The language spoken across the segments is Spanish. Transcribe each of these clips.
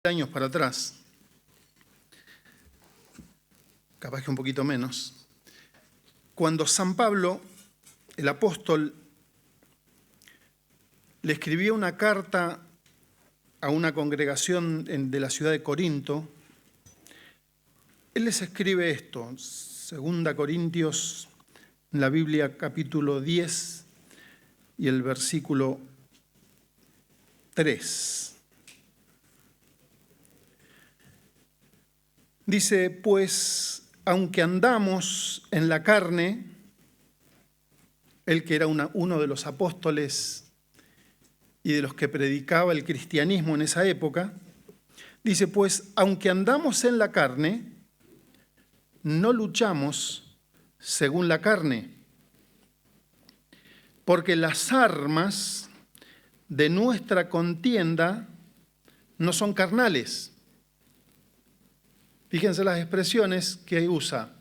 años para atrás, capaz que un poquito menos, cuando San Pablo, el apóstol, le escribía una carta a una congregación de la ciudad de Corinto, él les escribe esto, 2 Corintios, en la Biblia capítulo 10 y el versículo 3. Dice, pues, aunque andamos en la carne, él que era uno de los apóstoles y de los que predicaba el cristianismo en esa época, dice, pues, aunque andamos en la carne, no luchamos según la carne, porque las armas de nuestra contienda no son carnales. Fíjense las expresiones que usa,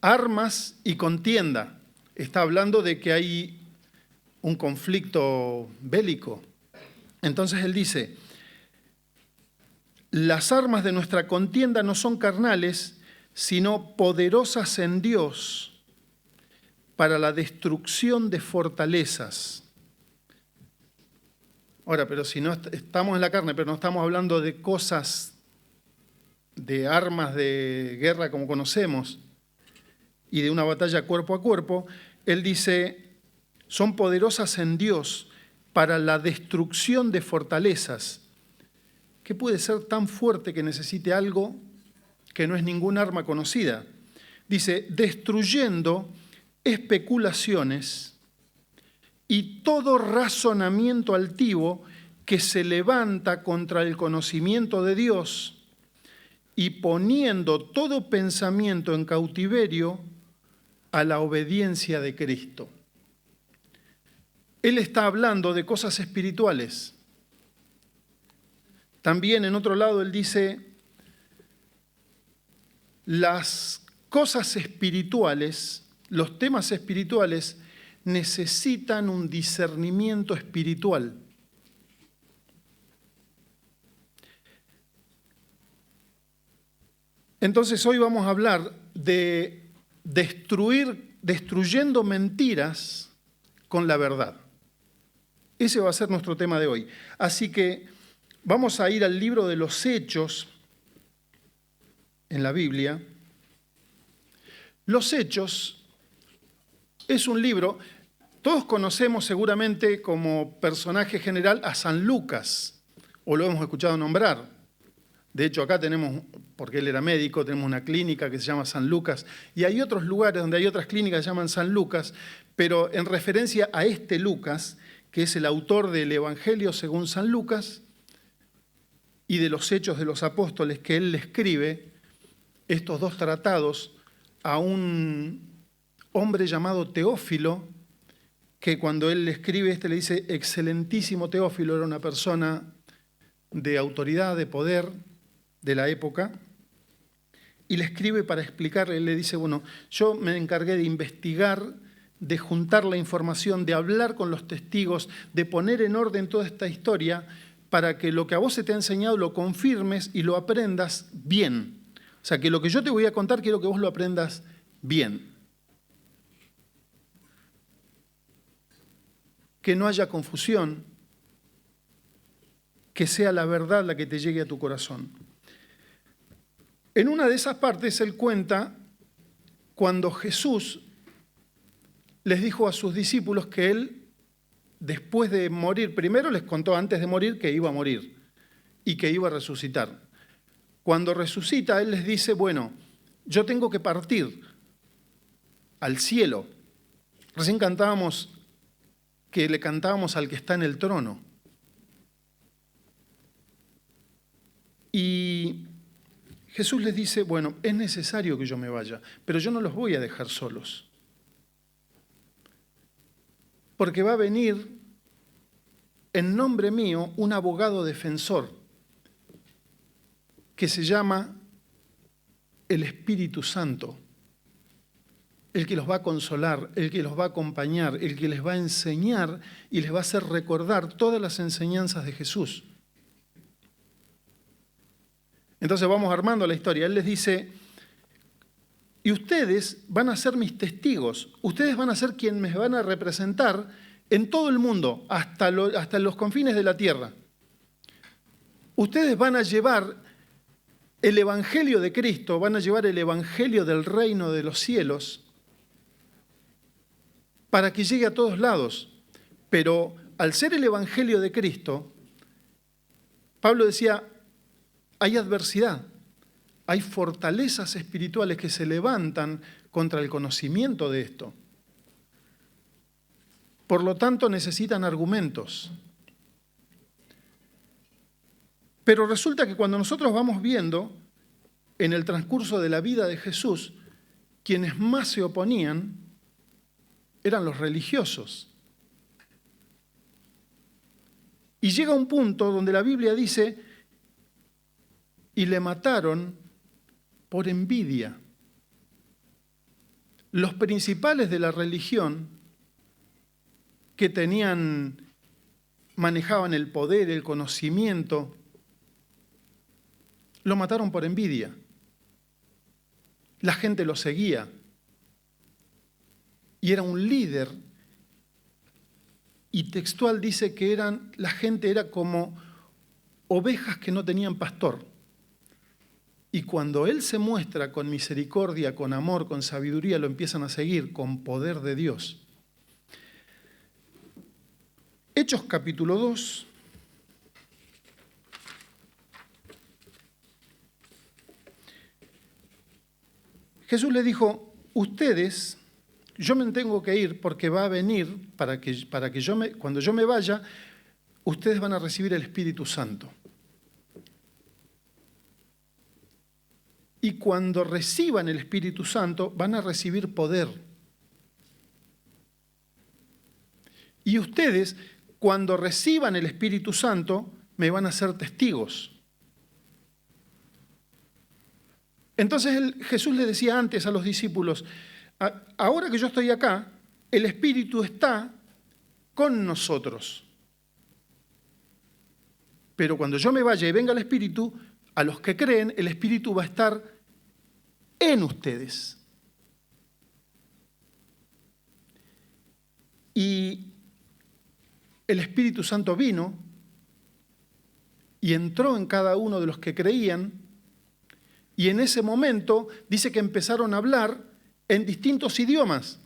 armas y contienda. Está hablando de que hay un conflicto bélico. Entonces él dice, las armas de nuestra contienda no son carnales, sino poderosas en Dios para la destrucción de fortalezas. Ahora, pero si no estamos en la carne, pero no estamos hablando de cosas, de armas de guerra como conocemos, y de una batalla cuerpo a cuerpo, él dice, son poderosas en Dios para la destrucción de fortalezas. ¿Qué puede ser tan fuerte que necesite algo que no es ningún arma conocida? Dice, destruyendo especulaciones y todo razonamiento altivo que se levanta contra el conocimiento de Dios y poniendo todo pensamiento en cautiverio a la obediencia de Cristo. Él está hablando de cosas espirituales. También en otro lado él dice, las cosas espirituales, los temas espirituales necesitan un discernimiento espiritual. Entonces hoy vamos a hablar de destruyendo mentiras con la verdad. Ese va a ser nuestro tema de hoy. Así que vamos a ir al libro de los Hechos en la Biblia. Los Hechos es un libro, todos conocemos seguramente como personaje general a San Lucas, o lo hemos escuchado nombrar. De hecho, acá tenemos, porque él era médico, tenemos una clínica que se llama San Lucas, y hay otros lugares donde hay otras clínicas que se llaman San Lucas, pero en referencia a este Lucas, que es el autor del Evangelio según San Lucas y de los Hechos de los Apóstoles, que él le escribe estos dos tratados a un hombre llamado Teófilo, que cuando él le escribe, le dice, excelentísimo Teófilo, era una persona de autoridad, de poder de la época, y le escribe para explicarle, le dice, bueno, yo me encargué de investigar, de juntar la información, de hablar con los testigos, de poner en orden toda esta historia para que lo que a vos se te ha enseñado lo confirmes y lo aprendas bien. O sea, que lo que yo te voy a contar quiero que vos lo aprendas bien. Que no haya confusión, que sea la verdad la que te llegue a tu corazón. En una de esas partes él cuenta cuando Jesús les dijo a sus discípulos que él, después de morir, primero les contó antes de morir que iba a morir y que iba a resucitar. Cuando resucita, él les dice, bueno, yo tengo que partir al cielo. Recién cantábamos que le cantábamos al que está en el trono. Y Jesús les dice, bueno, es necesario que yo me vaya, pero yo no los voy a dejar solos. Porque va a venir en nombre mío un abogado defensor que se llama el Espíritu Santo, el que los va a consolar, el que los va a acompañar, el que les va a enseñar y les va a hacer recordar todas las enseñanzas de Jesús. Entonces vamos armando la historia. Él les dice, y ustedes van a ser mis testigos, ustedes van a ser quienes me van a representar en todo el mundo, hasta los confines de la tierra. Ustedes van a llevar el evangelio de Cristo, van a llevar el evangelio del reino de los cielos para que llegue a todos lados. Pero al ser el evangelio de Cristo, Pablo decía, hay adversidad, hay fortalezas espirituales que se levantan contra el conocimiento de esto. Por lo tanto, necesitan argumentos. Pero resulta que cuando nosotros vamos viendo en el transcurso de la vida de Jesús, quienes más se oponían eran los religiosos. Y llega un punto donde la Biblia dice, y le mataron por envidia. Los principales de la religión que manejaban el poder, el conocimiento, lo mataron por envidia. La gente lo seguía. Y era un líder. Y textual dice que la gente era como ovejas que no tenían pastor. Y cuando Él se muestra con misericordia, con amor, con sabiduría, lo empiezan a seguir con poder de Dios. Hechos capítulo 2. Jesús le dijo, ustedes, yo me tengo que ir porque va a venir cuando yo me vaya, ustedes van a recibir el Espíritu Santo. Y cuando reciban el Espíritu Santo, van a recibir poder. Y ustedes, cuando reciban el Espíritu Santo, me van a ser testigos. Entonces Jesús le decía antes a los discípulos, ahora que yo estoy acá, el Espíritu está con nosotros. Pero cuando yo me vaya y venga el Espíritu, a los que creen, el Espíritu va a estar en ustedes. Y el Espíritu Santo vino y entró en cada uno de los que creían, y en ese momento dice que empezaron a hablar en distintos idiomas.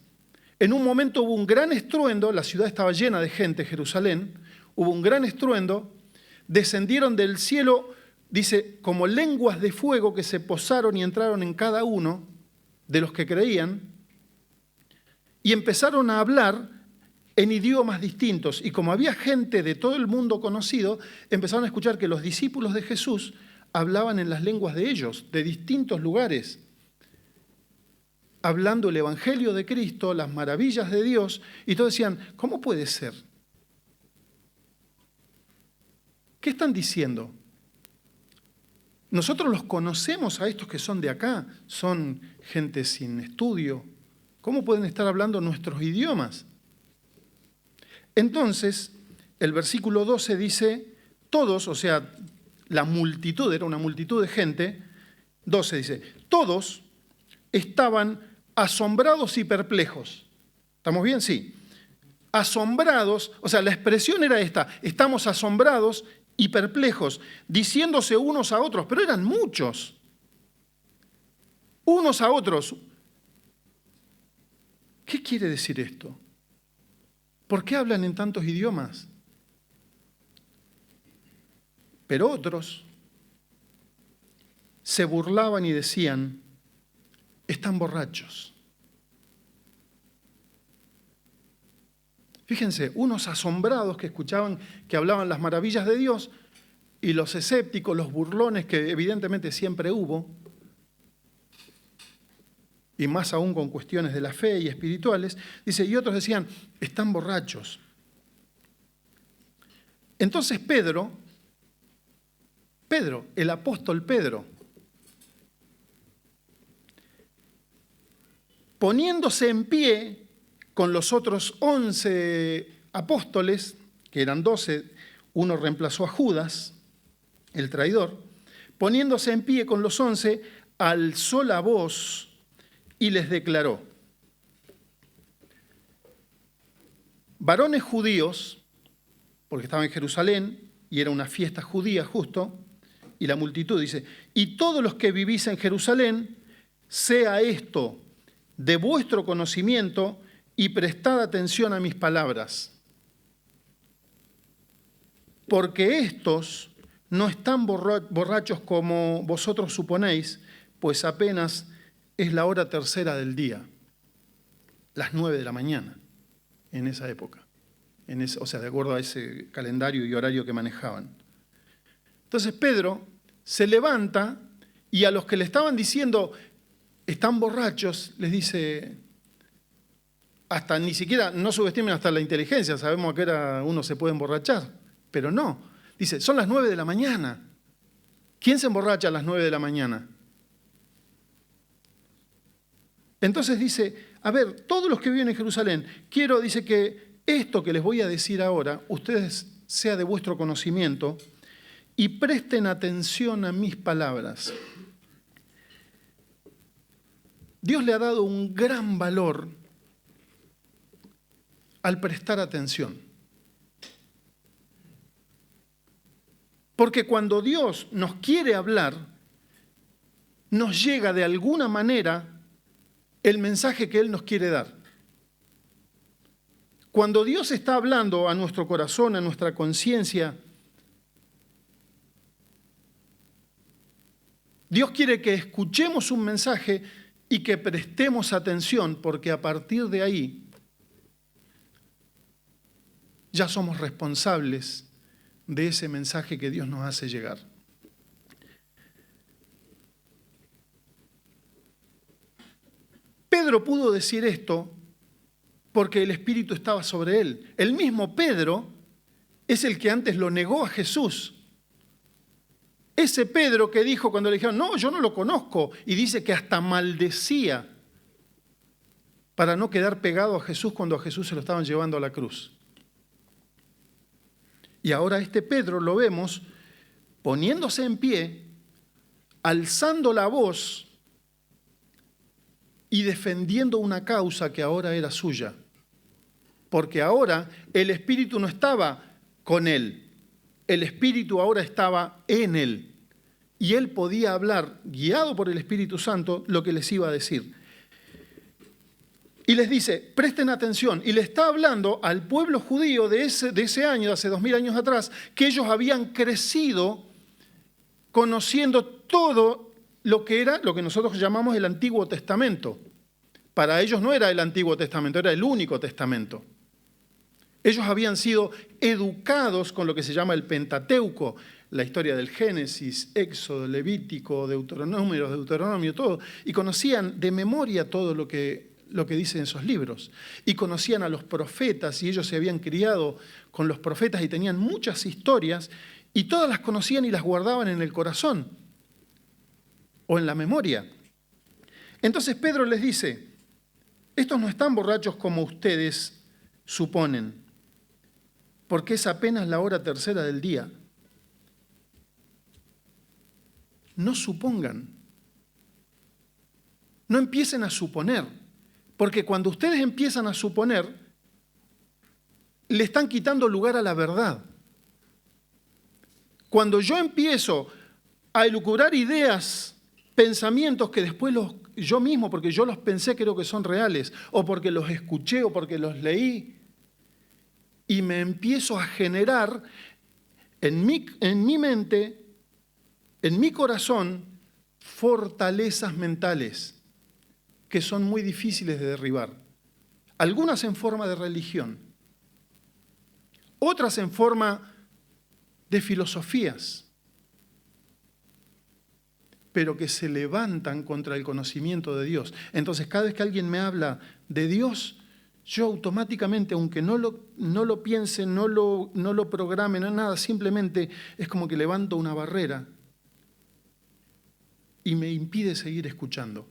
En un momento hubo un gran estruendo, la ciudad estaba llena de gente, Jerusalén, hubo un gran estruendo, descendieron del cielo, dice, como lenguas de fuego que se posaron y entraron en cada uno de los que creían, y empezaron a hablar en idiomas distintos. Y como había gente de todo el mundo conocido, empezaron a escuchar que los discípulos de Jesús hablaban en las lenguas de ellos, de distintos lugares, hablando el Evangelio de Cristo, las maravillas de Dios, y todos decían, ¿cómo puede ser? ¿Qué están diciendo? Nosotros los conocemos a estos que son de acá, son gente sin estudio. ¿Cómo pueden estar hablando nuestros idiomas? Entonces, el versículo 12 dice, todos, o sea, la multitud, era una multitud de gente, 12 dice, todos estaban asombrados y perplejos. ¿Estamos bien? Sí. Asombrados, o sea, la expresión era esta, estamos asombrados y perplejos, diciéndose unos a otros, pero eran muchos, unos a otros. ¿Qué quiere decir esto? ¿Por qué hablan en tantos idiomas? Pero otros se burlaban y decían, están borrachos. Fíjense, unos asombrados que escuchaban que hablaban las maravillas de Dios, y los escépticos, los burlones que evidentemente siempre hubo, y más aún con cuestiones de la fe y espirituales, dice, y otros decían, están borrachos. Entonces Pedro, el apóstol Pedro, poniéndose en pie con los otros 11 apóstoles, que eran 12, uno reemplazó a Judas, el traidor, poniéndose en pie con los 11, alzó la voz y les declaró: varones judíos, porque estaba en Jerusalén y era una fiesta judía justo, y la multitud dice: y todos los que vivís en Jerusalén, sea esto de vuestro conocimiento y prestad atención a mis palabras. Porque estos no están borrachos como vosotros suponéis, pues apenas es la hora tercera del día, las 9 de la mañana, en esa época, o sea, de acuerdo a ese calendario y horario que manejaban. Entonces Pedro se levanta y a los que le estaban diciendo están borrachos, les dice, hasta ni siquiera, no subestimen hasta la inteligencia, sabemos que uno se puede emborrachar, pero no. Dice, son las 9 de la mañana. ¿Quién se emborracha a las 9 de la mañana? Entonces dice, a ver, todos los que viven en Jerusalén, dice que esto que les voy a decir ahora, ustedes sea de vuestro conocimiento y presten atención a mis palabras. Dios le ha dado un gran valor al prestar atención. Porque cuando Dios nos quiere hablar, nos llega de alguna manera el mensaje que Él nos quiere dar. Cuando Dios está hablando a nuestro corazón, a nuestra conciencia, Dios quiere que escuchemos un mensaje y que prestemos atención, porque a partir de ahí ya somos responsables de ese mensaje que Dios nos hace llegar. Pedro pudo decir esto porque el Espíritu estaba sobre él. El mismo Pedro es el que antes lo negó a Jesús. Ese Pedro que dijo cuando le dijeron, no, yo no lo conozco, y dice que hasta maldecía para no quedar pegado a Jesús cuando a Jesús se lo estaban llevando a la cruz. Y ahora este Pedro lo vemos poniéndose en pie, alzando la voz y defendiendo una causa que ahora era suya. Porque ahora el Espíritu no estaba con él, el Espíritu ahora estaba en él. Y él podía hablar, guiado por el Espíritu Santo, lo que les iba a decir. Y les dice, presten atención, y le está hablando al pueblo judío de ese año, de hace 2000 años atrás, que ellos habían crecido conociendo todo lo que era, lo que nosotros llamamos el Antiguo Testamento. Para ellos no era el Antiguo Testamento, era el único testamento. Ellos habían sido educados con lo que se llama el Pentateuco, la historia del Génesis, Éxodo, Levítico, Deuteronomio, todo, y conocían de memoria todo lo que dicen esos libros. Y conocían a los profetas, y ellos se habían criado con los profetas y tenían muchas historias, y todas las conocían y las guardaban en el corazón o en la memoria. Entonces Pedro les dice, estos no están borrachos como ustedes suponen, porque es apenas la hora tercera del día. No supongan, no empiecen a suponer, porque cuando ustedes empiezan a suponer, le están quitando lugar a la verdad. Cuando yo empiezo a elucubrar ideas, pensamientos que después yo mismo, porque yo los pensé, creo que son reales, o porque los escuché o porque los leí, y me empiezo a generar en mi mente, en mi corazón, fortalezas mentales que son muy difíciles de derribar. Algunas en forma de religión, otras en forma de filosofías, pero que se levantan contra el conocimiento de Dios. Entonces, cada vez que alguien me habla de Dios, yo automáticamente, aunque no lo piense, no lo programe, no nada, simplemente es como que levanto una barrera y me impide seguir escuchando.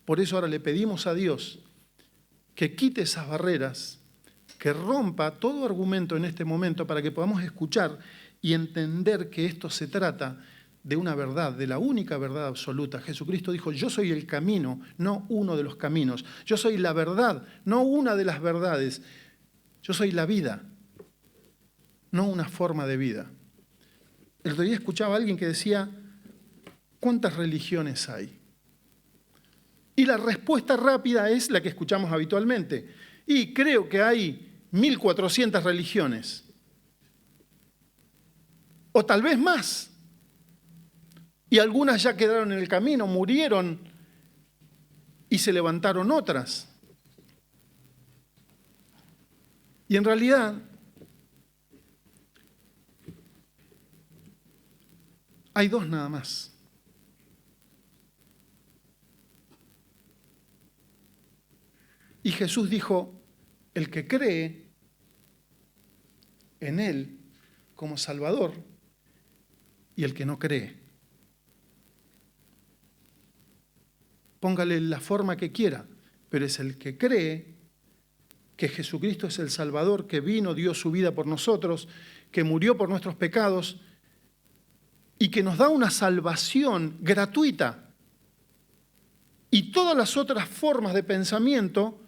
Por eso ahora le pedimos a Dios que quite esas barreras, que rompa todo argumento en este momento para que podamos escuchar y entender que esto se trata de una verdad, de la única verdad absoluta. Jesucristo dijo, yo soy el camino, no uno de los caminos. Yo soy la verdad, no una de las verdades. Yo soy la vida, no una forma de vida. El otro día escuchaba a alguien que decía, ¿cuántas religiones hay? Y la respuesta rápida es la que escuchamos habitualmente. Y creo que hay 1400 religiones. O tal vez más. Y algunas ya quedaron en el camino, murieron y se levantaron otras. Y en realidad hay dos nada más. Y Jesús dijo, el que cree en Él como Salvador y el que no cree. Póngale la forma que quiera, pero es el que cree que Jesucristo es el Salvador, que vino, dio su vida por nosotros, que murió por nuestros pecados y que nos da una salvación gratuita. Y todas las otras formas de pensamiento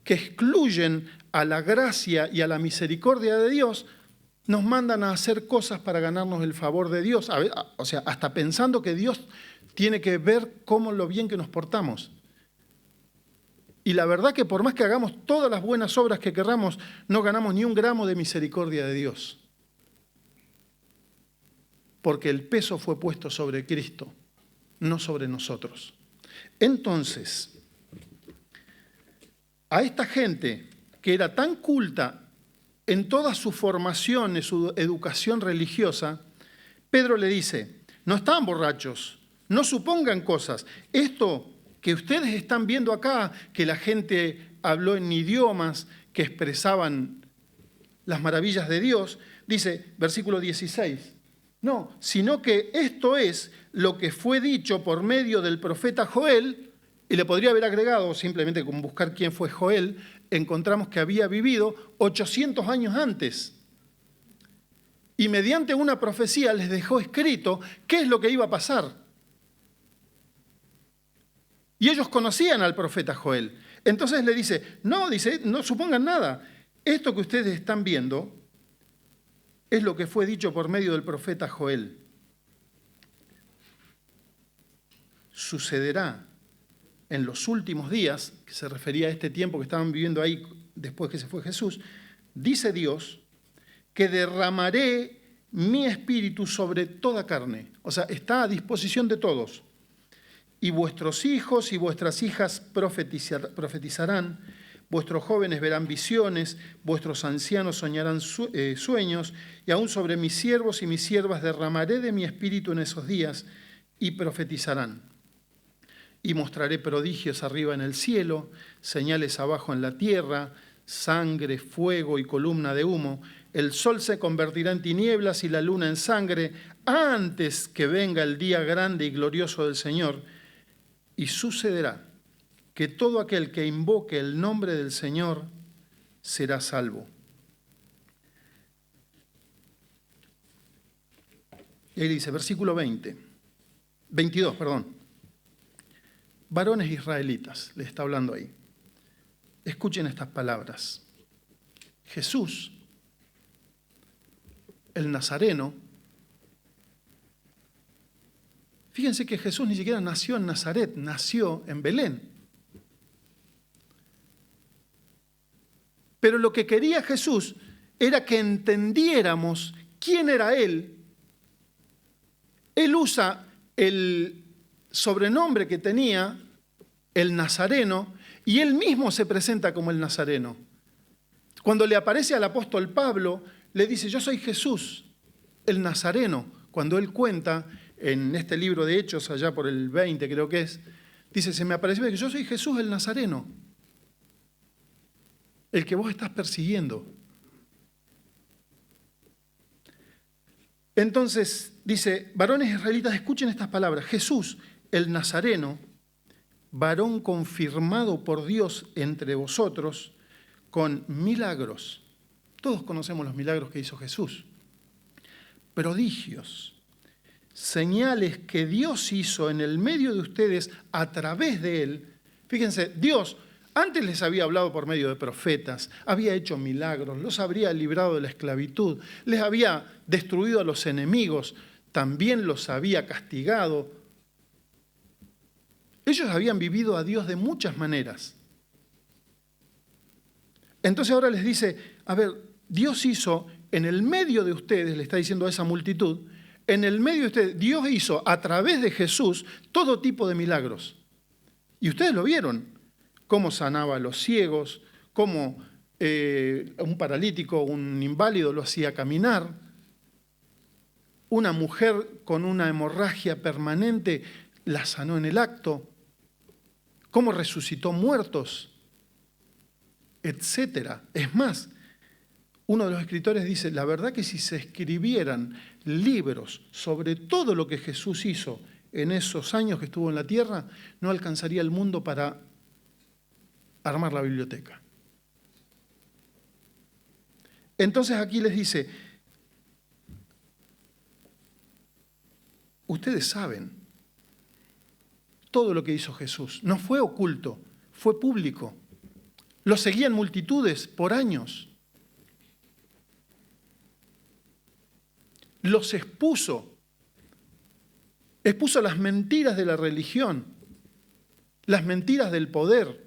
que excluyen a la gracia y a la misericordia de Dios, nos mandan a hacer cosas para ganarnos el favor de Dios. O sea, hasta pensando que Dios tiene que ver cómo lo bien que nos portamos. Y la verdad que por más que hagamos todas las buenas obras que querramos, no ganamos ni un gramo de misericordia de Dios. Porque el peso fue puesto sobre Cristo, no sobre nosotros. Entonces, a esta gente que era tan culta en toda su formación, en su educación religiosa, Pedro le dice, no están borrachos, no supongan cosas. Esto que ustedes están viendo acá, que la gente habló en idiomas que expresaban las maravillas de Dios, dice, versículo 16, no, sino que esto es lo que fue dicho por medio del profeta Joel. Y le podría haber agregado, simplemente con buscar quién fue Joel, encontramos que había vivido 800 años antes. Y mediante una profecía les dejó escrito qué es lo que iba a pasar. Y ellos conocían al profeta Joel. Entonces le dice, no supongan nada. Esto que ustedes están viendo es lo que fue dicho por medio del profeta Joel. Sucederá en los últimos días, que se refería a este tiempo que estaban viviendo ahí después que se fue Jesús, dice Dios que derramaré mi espíritu sobre toda carne. O sea, está a disposición de todos. Y vuestros hijos y vuestras hijas profetizarán, vuestros jóvenes verán visiones, vuestros ancianos soñarán sueños, y aún sobre mis siervos y mis siervas derramaré de mi espíritu en esos días, y profetizarán. Y mostraré prodigios arriba en el cielo, señales abajo en la tierra, sangre, fuego y columna de humo. El sol se convertirá en tinieblas y la luna en sangre antes que venga el día grande y glorioso del Señor. Y sucederá que todo aquel que invoque el nombre del Señor será salvo. Y ahí dice, versículo 22. Varones israelitas, le está hablando ahí. Escuchen estas palabras. Jesús, el Nazareno, fíjense que Jesús ni siquiera nació en Nazaret, nació en Belén. Pero lo que quería Jesús era que entendiéramos quién era Él. Él usa el sobrenombre que tenía, el Nazareno, y Él mismo se presenta como el Nazareno. Cuando le aparece al apóstol Pablo, le dice, yo soy Jesús, el Nazareno. Cuando él cuenta en este libro de Hechos, allá por el 20 creo que es, dice, se me apareció que yo soy Jesús el Nazareno, el que vos estás persiguiendo. Entonces dice, varones israelitas, escuchen estas palabras. Jesús, el Nazareno, varón confirmado por Dios entre vosotros, con milagros. Todos conocemos los milagros que hizo Jesús. Prodigios, señales que Dios hizo en el medio de ustedes a través de Él. Fíjense, Dios antes les había hablado por medio de profetas, había hecho milagros, los habría librado de la esclavitud, les había destruido a los enemigos, también los había castigado. Ellos habían vivido a Dios de muchas maneras. Entonces ahora les dice, a ver, Dios hizo en el medio de ustedes, le está diciendo a esa multitud, en el medio de ustedes, Dios hizo a través de Jesús todo tipo de milagros. Y ustedes lo vieron, cómo sanaba a los ciegos, cómo un paralítico, un inválido lo hacía caminar, una mujer con una hemorragia permanente la sanó en el acto, cómo resucitó muertos, etcétera. Es más, uno de los escritores dice, la verdad que si se escribieran libros sobre todo lo que Jesús hizo en esos años que estuvo en la tierra, no alcanzaría el mundo para armar la biblioteca. Entonces aquí les dice, ustedes saben todo lo que hizo Jesús. No fue oculto, fue público. Lo seguían multitudes por años. Los expuso las mentiras de la religión, las mentiras del poder.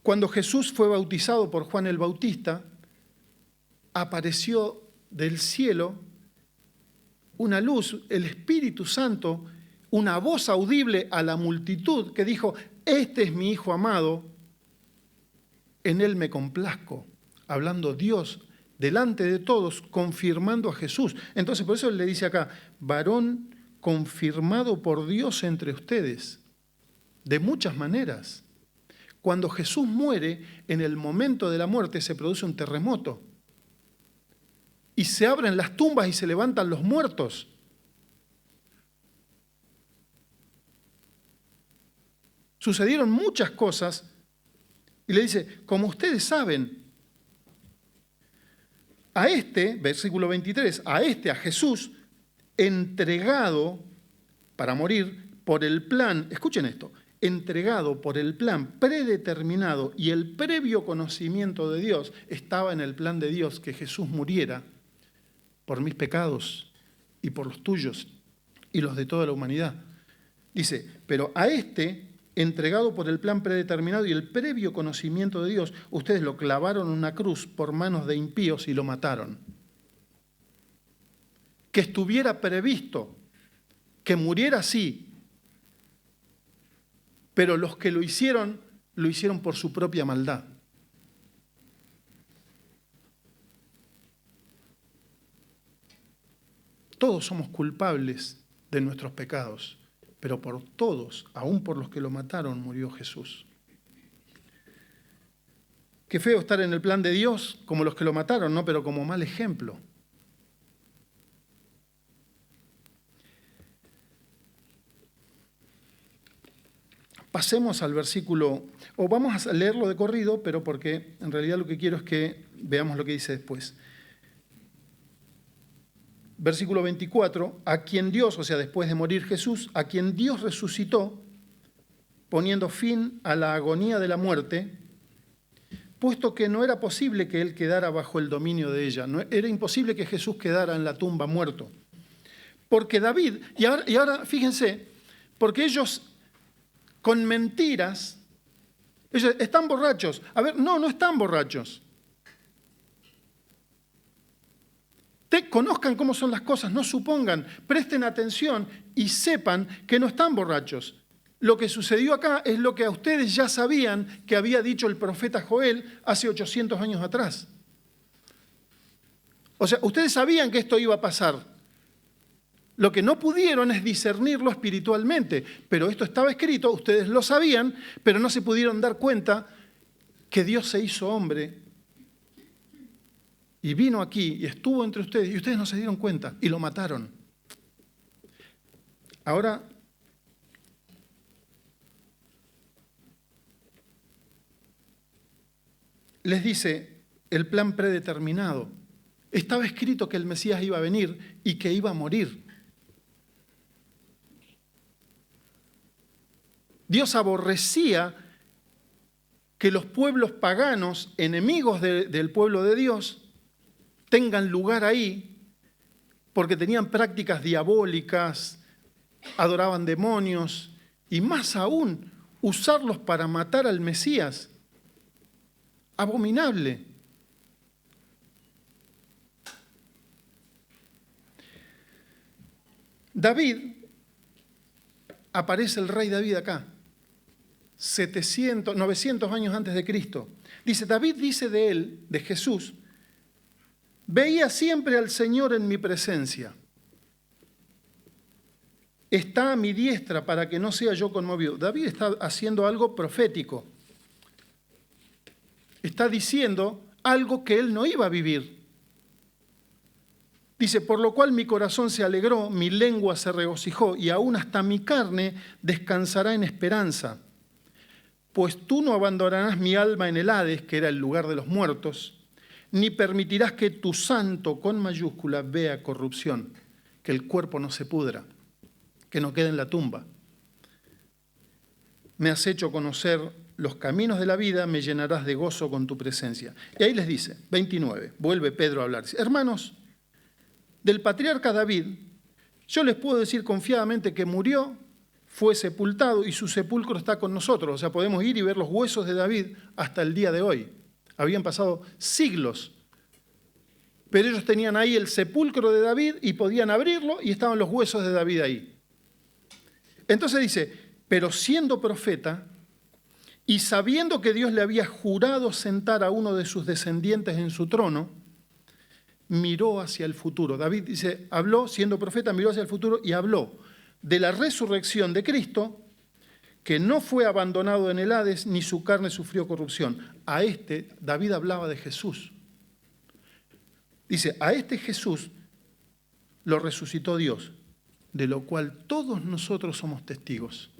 Cuando Jesús fue bautizado por Juan el Bautista, apareció del cielo una luz, el Espíritu Santo, una voz audible a la multitud que dijo, este es mi Hijo amado, en él me complazco, hablando Dios delante de todos, confirmando a Jesús. Entonces por eso le dice acá, varón confirmado por Dios entre ustedes, de muchas maneras. Cuando Jesús muere, en el momento de la muerte se produce un terremoto. Y se abren las tumbas y se levantan los muertos. Sucedieron muchas cosas. Y le dice, como ustedes saben, a este, versículo 23, a Jesús, entregado para morir por el plan, escuchen esto, entregado por el plan predeterminado y el previo conocimiento de Dios, estaba en el plan de Dios que Jesús muriera por mis pecados y por los tuyos y los de toda la humanidad. Dice, pero a este, entregado por el plan predeterminado y el previo conocimiento de Dios, ustedes lo clavaron en una cruz por manos de impíos y lo mataron. Que estuviera previsto que muriera así, pero los que lo hicieron por su propia maldad. Todos somos culpables de nuestros pecados, pero por todos, aún por los que lo mataron, murió Jesús. Qué feo estar en el plan de Dios como los que lo mataron, ¿no? Pero como mal ejemplo. Pasemos al versículo, o vamos a leerlo de corrido, pero porque en realidad lo que quiero es que veamos lo que dice después. Versículo 24, a quien Dios, o sea, después de morir Jesús, a quien Dios resucitó, poniendo fin a la agonía de la muerte, puesto que no era posible que él quedara bajo el dominio de ella. No, era imposible que Jesús quedara en la tumba muerto. Porque David, y ahora fíjense, porque ellos con mentiras, ellos están borrachos. A ver, no están borrachos. Conozcan cómo son las cosas, no supongan, presten atención y sepan que no están borrachos. Lo que sucedió acá es lo que a ustedes ya sabían que había dicho el profeta Joel hace 800 años atrás. O sea, ustedes sabían que esto iba a pasar. Lo que no pudieron es discernirlo espiritualmente, pero esto estaba escrito, ustedes lo sabían, pero no se pudieron dar cuenta que Dios se hizo hombre y vino aquí y estuvo entre ustedes y ustedes no se dieron cuenta y lo mataron. Ahora, les dice, el plan predeterminado. Estaba escrito que el Mesías iba a venir y que iba a morir. Dios aborrecía que los pueblos paganos, enemigos del pueblo de Dios, tengan lugar ahí porque tenían prácticas diabólicas, adoraban demonios y más aún usarlos para matar al Mesías. Abominable. David, aparece el rey David acá, 900 años antes de Cristo. Dice, David dice de él, de Jesús, veía siempre al Señor en mi presencia. Está a mi diestra para que no sea yo conmovido. David está haciendo algo profético. Está diciendo algo que él no iba a vivir. Dice, por lo cual mi corazón se alegró, mi lengua se regocijó y aún hasta mi carne descansará en esperanza. Pues tú no abandonarás mi alma en el Hades, que era el lugar de los muertos, ni permitirás que tu santo, con mayúscula, vea corrupción, que el cuerpo no se pudra, que no quede en la tumba. Me has hecho conocer los caminos de la vida, me llenarás de gozo con tu presencia. Y ahí les dice, 29, vuelve Pedro a hablar. Dice, hermanos, del patriarca David, yo les puedo decir confiadamente que murió, fue sepultado y su sepulcro está con nosotros. O sea, podemos ir y ver los huesos de David hasta el día de hoy. Habían pasado siglos. Pero ellos tenían ahí el sepulcro de David y podían abrirlo y estaban los huesos de David ahí. Entonces dice, pero siendo profeta y sabiendo que Dios le había jurado sentar a uno de sus descendientes en su trono, miró hacia el futuro. David dice, habló, siendo profeta, miró hacia el futuro y habló de la resurrección de Cristo, que no fue abandonado en el Hades, ni su carne sufrió corrupción. A este, David hablaba de Jesús. Dice, a este Jesús lo resucitó Dios, de lo cual todos nosotros somos testigos.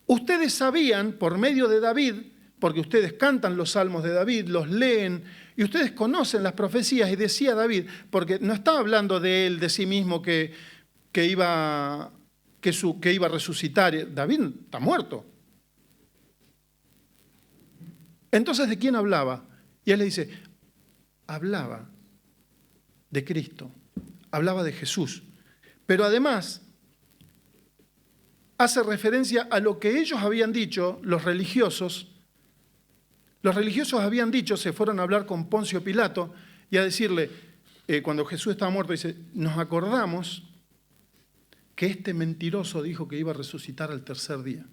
Ustedes sabían, por medio de David, porque ustedes cantan los salmos de David, los leen, y ustedes conocen las profecías, y decía David, porque no estaba hablando de él, de sí mismo, que iba a resucitar. David está muerto. Entonces, ¿de quién hablaba? Y él le dice, hablaba de Cristo, hablaba de Jesús, pero además hace referencia a lo que ellos habían dicho, los religiosos. Los religiosos habían dicho, se fueron a hablar con Poncio Pilato y a decirle, cuando Jesús estaba muerto, dice, nos acordamos que este mentiroso dijo que iba a resucitar al tercer día.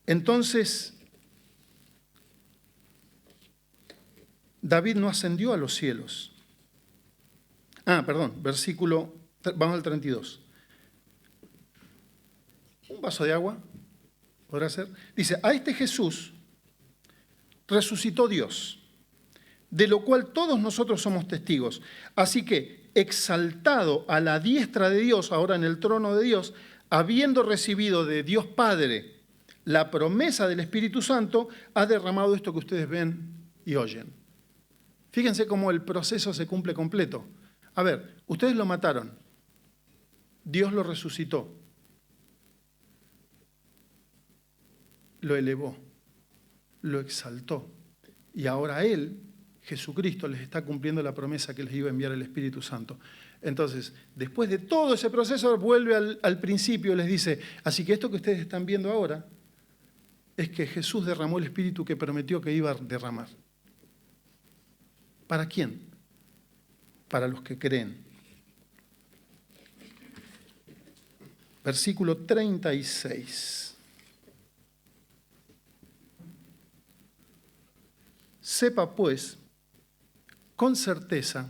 Entonces, David no ascendió a los cielos. Vamos al 32. Un vaso de agua. ¿Podrá ser? Dice, a este Jesús resucitó Dios, de lo cual todos nosotros somos testigos. Así que, exaltado a la diestra de Dios, ahora en el trono de Dios, habiendo recibido de Dios Padre la promesa del Espíritu Santo, ha derramado esto que ustedes ven y oyen. Fíjense cómo el proceso se cumple completo. A ver, ustedes lo mataron, Dios lo resucitó, lo elevó, lo exaltó. Y ahora Él, Jesucristo, les está cumpliendo la promesa que les iba a enviar el Espíritu Santo. Entonces, después de todo ese proceso, vuelve al principio y les dice, así que esto que ustedes están viendo ahora es que Jesús derramó el Espíritu que prometió que iba a derramar. ¿Para quién? Para los que creen. Versículo 36. Sepa pues, con certeza,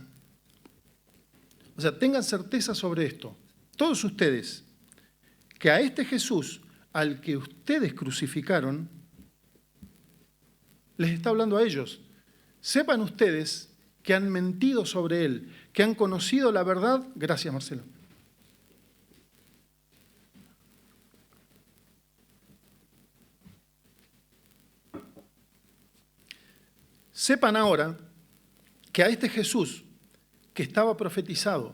o sea, tengan certeza sobre esto, todos ustedes, que a este Jesús, al que ustedes crucificaron, les está hablando a ellos. Sepan ustedes que han mentido sobre él, que han conocido la verdad. Gracias, Marcelo. Sepan ahora que a este Jesús que estaba profetizado,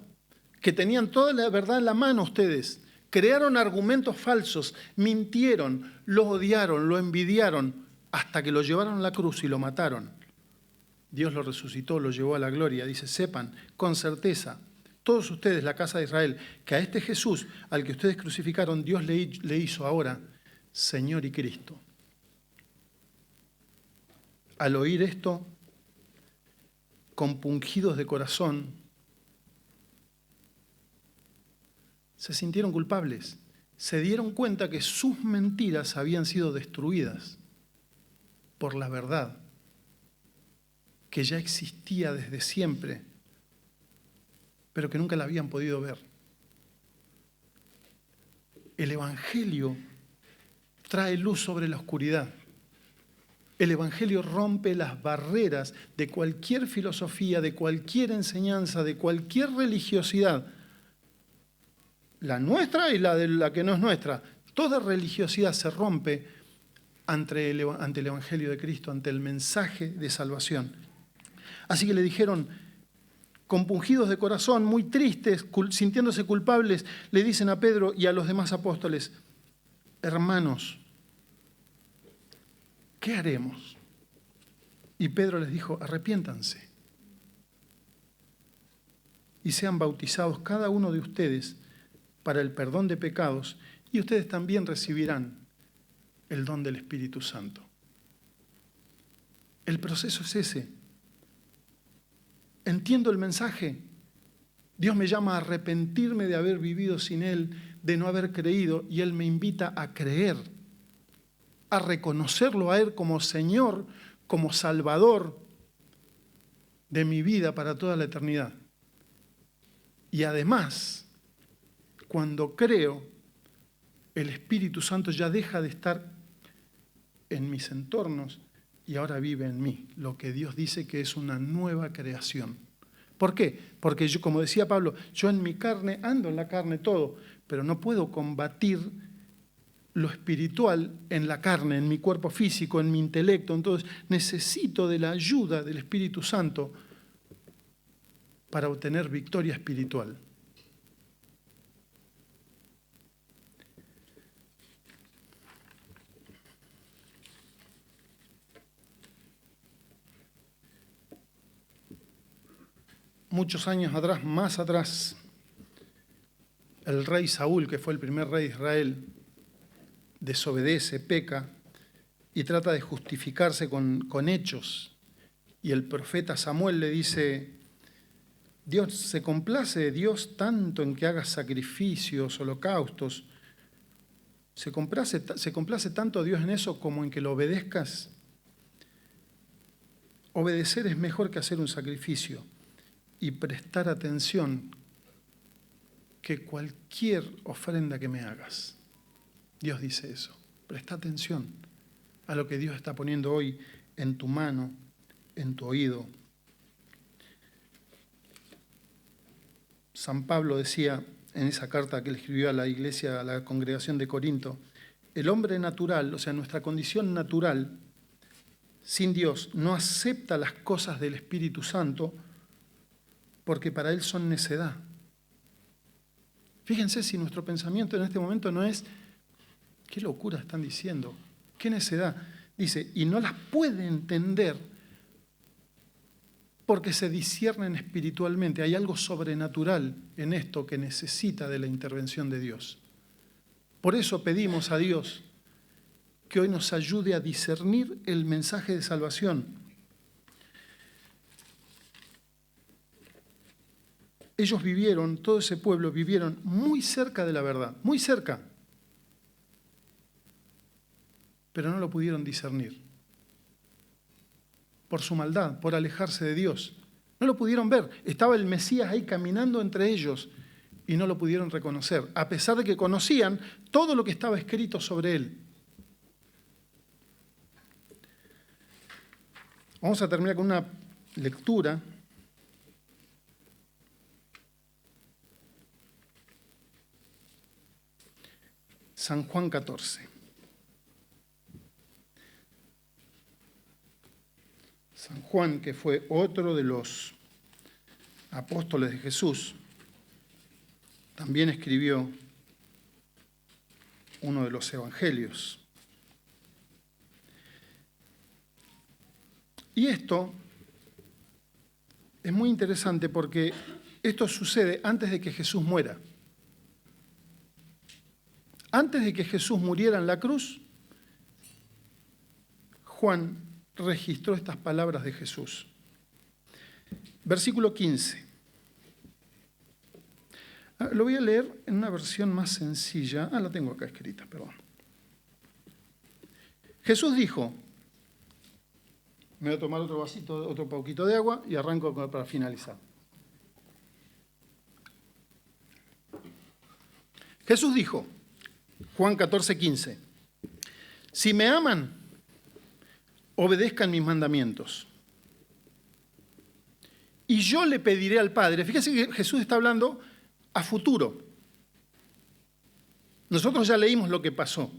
que tenían toda la verdad en la mano ustedes, crearon argumentos falsos, mintieron, lo odiaron, lo envidiaron, hasta que lo llevaron a la cruz y lo mataron. Dios lo resucitó, lo llevó a la gloria. Dice, sepan con certeza, todos ustedes, la casa de Israel, que a este Jesús, al que ustedes crucificaron, Dios le hizo ahora Señor y Cristo. Al oír esto, compungidos de corazón, se sintieron culpables. Se dieron cuenta que sus mentiras habían sido destruidas por la verdad, que ya existía desde siempre, pero que nunca la habían podido ver. El Evangelio trae luz sobre la oscuridad. El Evangelio rompe las barreras de cualquier filosofía, de cualquier enseñanza, de cualquier religiosidad. La nuestra y la de la que no es nuestra. Toda religiosidad se rompe ante el Evangelio de Cristo, ante el mensaje de salvación. Así que le dijeron, compungidos de corazón, muy tristes, sintiéndose culpables, le dicen a Pedro y a los demás apóstoles, hermanos, ¿qué haremos? Y Pedro les dijo, arrepiéntanse y sean bautizados cada uno de ustedes para el perdón de pecados, y ustedes también recibirán el don del Espíritu Santo. El proceso es ese. Entiendo el mensaje. Dios me llama a arrepentirme de haber vivido sin Él, de no haber creído, y Él me invita a creer, a reconocerlo a Él como Señor, como Salvador de mi vida para toda la eternidad. Y además, cuando creo, el Espíritu Santo ya deja de estar en mis entornos y ahora vive en mí, lo que Dios dice que es una nueva creación. ¿Por qué? Porque yo, como decía Pablo, yo en mi carne, ando en la carne todo, pero no puedo combatir lo espiritual en la carne, en mi cuerpo físico, en mi intelecto. Entonces necesito de la ayuda del Espíritu Santo para obtener victoria espiritual. Muchos años atrás, más atrás, el rey Saúl, que fue el primer rey de Israel, desobedece, peca y trata de justificarse con hechos. Y el profeta Samuel le dice, Dios se complace, Dios tanto en que hagas sacrificios, holocaustos, se complace tanto Dios en eso como en que lo obedezcas. Obedecer es mejor que hacer un sacrificio. Y prestar atención que cualquier ofrenda que me hagas. Dios dice eso. Presta atención a lo que Dios está poniendo hoy en tu mano, en tu oído. San Pablo decía en esa carta que le escribió a la iglesia, a la congregación de Corinto, el hombre natural, o sea, nuestra condición natural, sin Dios, no acepta las cosas del Espíritu Santo porque para él son necedad. Fíjense si nuestro pensamiento en este momento no es, qué locura están diciendo, qué necedad. Dice, y no las puede entender porque se disciernen espiritualmente. Hay algo sobrenatural en esto que necesita de la intervención de Dios. Por eso pedimos a Dios que hoy nos ayude a discernir el mensaje de salvación. Ellos vivieron, todo ese pueblo vivieron muy cerca de la verdad, muy cerca, pero no lo pudieron discernir. Por su maldad, por alejarse de Dios. No lo pudieron ver. Estaba el Mesías ahí caminando entre ellos y no lo pudieron reconocer, a pesar de que conocían todo lo que estaba escrito sobre él. Vamos a terminar con una lectura. San Juan 14. San Juan, que fue otro de los apóstoles de Jesús, también escribió uno de los evangelios. Y esto es muy interesante porque esto sucede antes de que Jesús muera. Antes de que Jesús muriera en la cruz, Juan registró estas palabras de Jesús. Versículo 15. Lo voy a leer en una versión más sencilla. La tengo acá escrita, perdón. Jesús dijo, me voy a tomar otro vasito, otro poquito de agua y arranco para finalizar. Jesús dijo, Juan 14, 15, si me aman, obedezcan mis mandamientos. Y yo le pediré al Padre. Fíjense que Jesús está hablando a futuro. Nosotros ya leímos lo que pasó.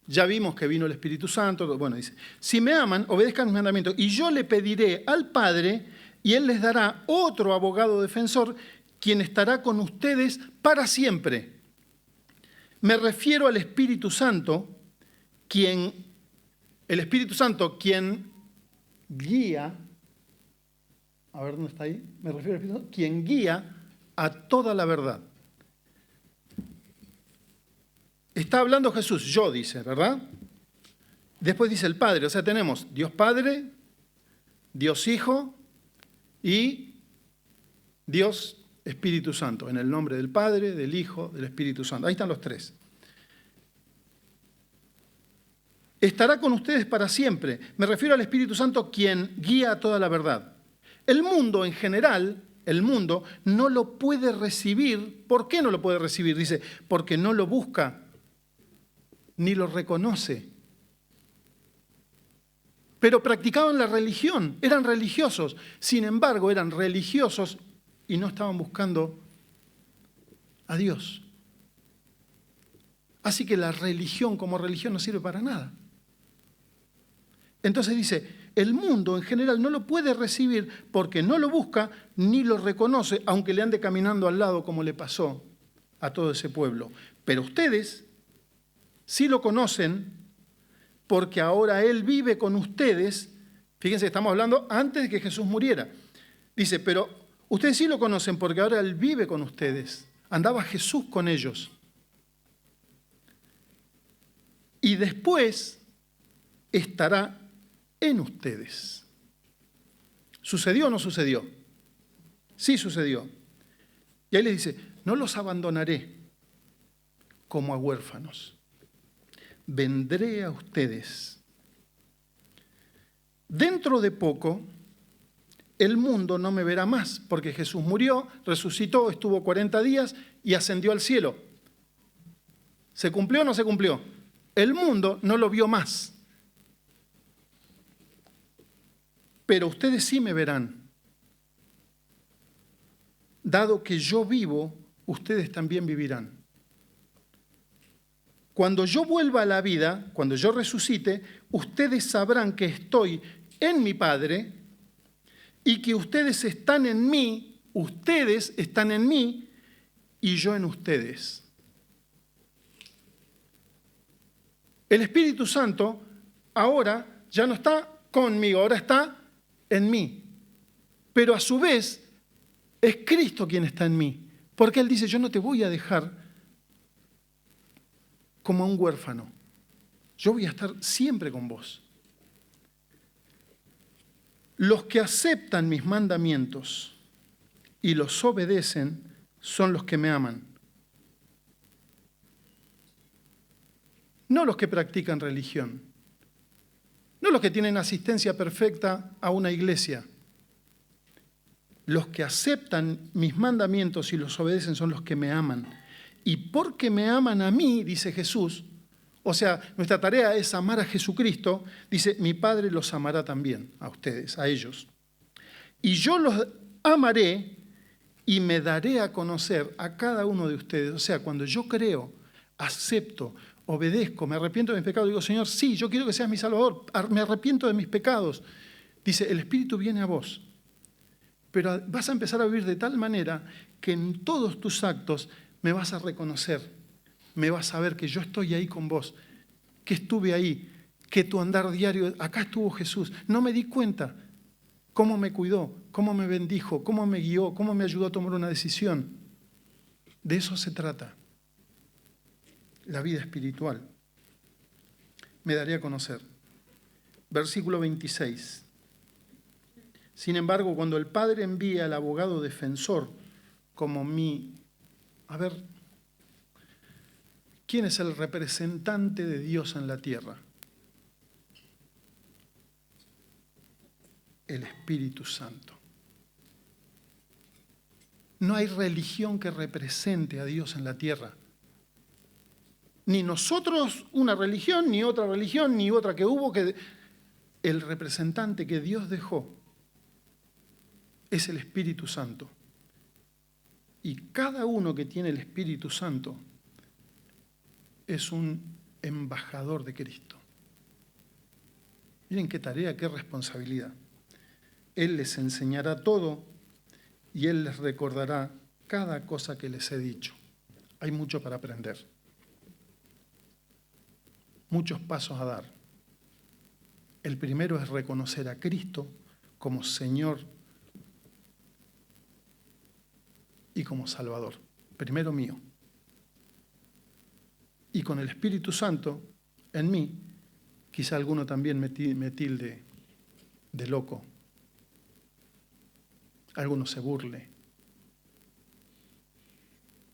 Ya vimos que vino el Espíritu Santo. Bueno, dice, si me aman, obedezcan mis mandamientos. Y yo le pediré al Padre, y Él les dará otro abogado defensor, quien estará con ustedes para siempre. Me refiero al Espíritu Santo, quien guía, a ver dónde está ahí, me refiero al Espíritu Santo, quien guía a toda la verdad. Está hablando Jesús, yo dice, ¿verdad? Después dice el Padre, o sea, tenemos Dios Padre, Dios Hijo y Dios Espíritu Santo, en el nombre del Padre, del Hijo, del Espíritu Santo. Ahí están los tres. Estará con ustedes para siempre. Me refiero al Espíritu Santo, quien guía a toda la verdad. El mundo en general, el mundo no lo puede recibir. ¿Por qué no lo puede recibir? Dice, porque no lo busca ni lo reconoce. Pero practicaban la religión, eran religiosos. Sin embargo, eran religiosos y no estaban buscando a Dios. Así que la religión como religión no sirve para nada. Entonces dice, el mundo en general no lo puede recibir porque no lo busca ni lo reconoce, aunque le ande caminando al lado como le pasó a todo ese pueblo. Pero ustedes sí lo conocen porque ahora Él vive con ustedes. Fíjense, estamos hablando antes de que Jesús muriera. Dice, pero ustedes sí lo conocen porque ahora Él vive con ustedes. Andaba Jesús con ellos. Y después estará en ustedes. ¿Sucedió o no sucedió? Sí sucedió. Y ahí les dice, no los abandonaré como a huérfanos. Vendré a ustedes. Dentro de poco, el mundo no me verá más, porque Jesús murió, resucitó, estuvo 40 días y ascendió al cielo. ¿Se cumplió o no se cumplió? El mundo no lo vio más. Pero ustedes sí me verán. Dado que yo vivo, ustedes también vivirán. Cuando yo vuelva a la vida, cuando yo resucite, ustedes sabrán que estoy en mi Padre y que ustedes están en mí y yo en ustedes. El Espíritu Santo ahora ya no está conmigo, ahora está en mí. Pero a su vez es Cristo quien está en mí. Porque Él dice, yo no te voy a dejar como a un huérfano. Yo voy a estar siempre con vos. Los que aceptan mis mandamientos y los obedecen son los que me aman. No los que practican religión. No los que tienen asistencia perfecta a una iglesia. Los que aceptan mis mandamientos y los obedecen son los que me aman. Y porque me aman a mí, dice Jesús, o sea, nuestra tarea es amar a Jesucristo, dice, mi Padre los amará también, a ustedes, a ellos. Y yo los amaré y me daré a conocer a cada uno de ustedes. O sea, cuando yo creo, acepto, obedezco, me arrepiento de mis pecados, digo, Señor, sí, yo quiero que seas mi Salvador, me arrepiento de mis pecados, Dice, el Espíritu viene a vos, pero vas a empezar a vivir de tal manera que en todos tus actos me vas a reconocer, me vas a ver que yo estoy ahí con vos, que estuve ahí, que tu andar diario, acá estuvo Jesús. No me di cuenta cómo me cuidó, cómo me bendijo, cómo me guió, cómo me ayudó a tomar una decisión. De eso se trata la vida espiritual. Me daré a conocer. Versículo 26. Sin embargo, cuando el Padre envía al abogado defensor como mi... A ver, ¿quién es el representante de Dios en la tierra? El Espíritu Santo. No hay religión que represente a Dios en la tierra. Ni nosotros una religión, ni otra religión, ni otra que hubo. El representante que Dios dejó es el Espíritu Santo. Y cada uno que tiene el Espíritu Santo es un embajador de Cristo. Miren qué tarea, qué responsabilidad. Él les enseñará todo y Él les recordará cada cosa que les he dicho. Hay mucho para aprender. Muchos pasos a dar. El primero es reconocer a Cristo como Señor y como Salvador. Primero mío. Y con el Espíritu Santo en mí, quizá alguno también me tilde de loco. Alguno se burle.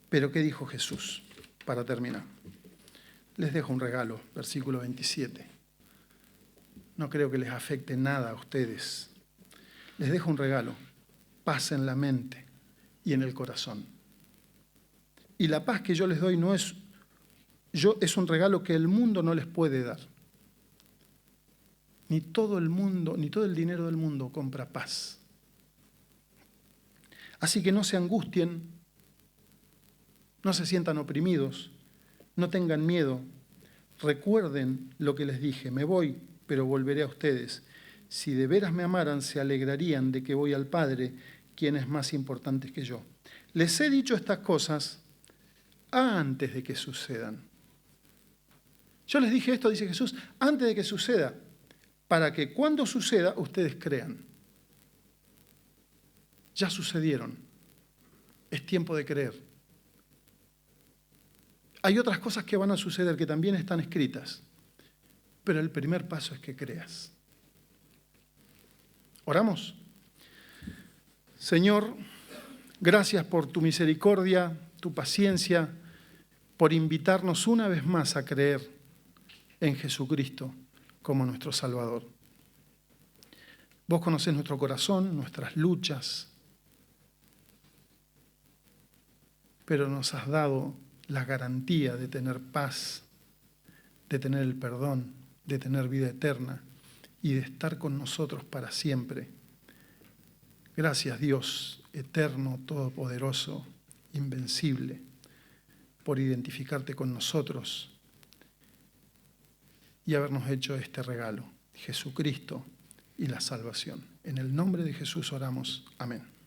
Pero ¿qué dijo Jesús? Para terminar. Les dejo un regalo, versículo 27. No creo que les afecte nada a ustedes. Les dejo un regalo, paz en la mente y en el corazón. Y la paz que yo les doy es un regalo que el mundo no les puede dar. Ni todo el mundo, ni todo el dinero del mundo compra paz. Así que no se angustien, no se sientan oprimidos, no tengan miedo. Recuerden lo que les dije, me voy, pero volveré a ustedes. Si de veras me amaran, se alegrarían de que voy al Padre, quien es más importante que yo. Les he dicho estas cosas antes de que sucedan. Yo les dije esto, dice Jesús, antes de que suceda, para que cuando suceda ustedes crean. Ya sucedieron. Es tiempo de creer. Hay otras cosas que van a suceder que también están escritas, pero el primer paso es que creas. ¿Oramos? Señor, gracias por tu misericordia, tu paciencia, por invitarnos una vez más a creer en Jesucristo como nuestro Salvador. Vos conocés nuestro corazón, nuestras luchas, pero nos has dado la garantía de tener paz, de tener el perdón, de tener vida eterna y de estar con nosotros para siempre. Gracias, Dios, eterno, todopoderoso, invencible, por identificarte con nosotros y habernos hecho este regalo, Jesucristo y la salvación. En el nombre de Jesús oramos. Amén.